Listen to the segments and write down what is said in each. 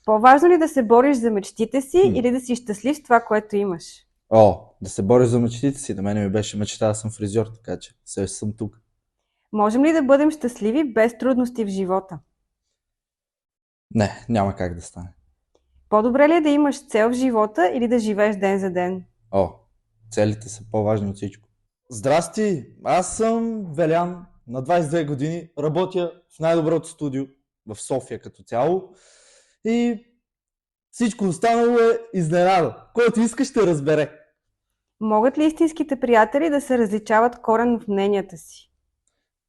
По-важно ли да се бориш за мечтите си Хм. или да си щастлив с това, което имаш? Да се боря за мечтите си. На мен ми беше мечта да съм фризьор, така че все съм тук. Можем ли да бъдем щастливи без трудности в живота? Не, няма как да стане. По-добре ли е да имаш цел в живота или да живееш ден за ден? О, целите са по-важни от всичко. Здрасти, аз съм Велян, на 22 години, работя в най-доброто студио в София като цяло и всичко останало е изненада. Който иска ще разбере. Могат ли истинските приятели да се различават коренно в мненията си?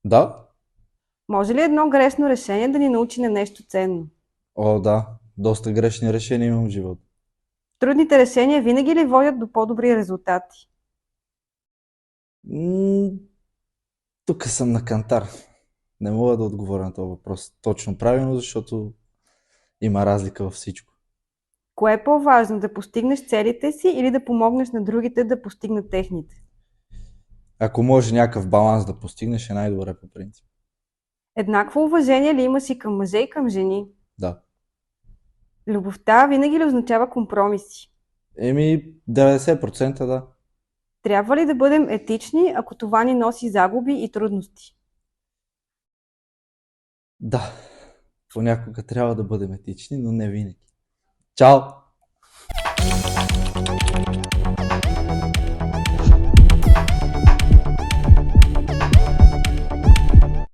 Да? Може ли едно грешно решение да ни научи на нещо ценно? О, да, доста грешни решения имам в живота. Трудните решения винаги ли водят до по-добри резултати? М, Тук съм на кантар. Не мога да отговоря на този въпрос точно правилно, защото има разлика във всичко. Кое е по-важно, да постигнеш целите си или да помогнеш на другите да постигнат техните? Ако може някакъв баланс да постигнеш, е най-добре по принцип. Еднакво уважение ли имаш и към мъже и към жени? Да. Любовта винаги ли означава компромиси? 90% да. Трябва ли да бъдем етични, ако това ни носи загуби и трудности? Да. Понякога трябва да бъдем етични, но не винаги. Чао!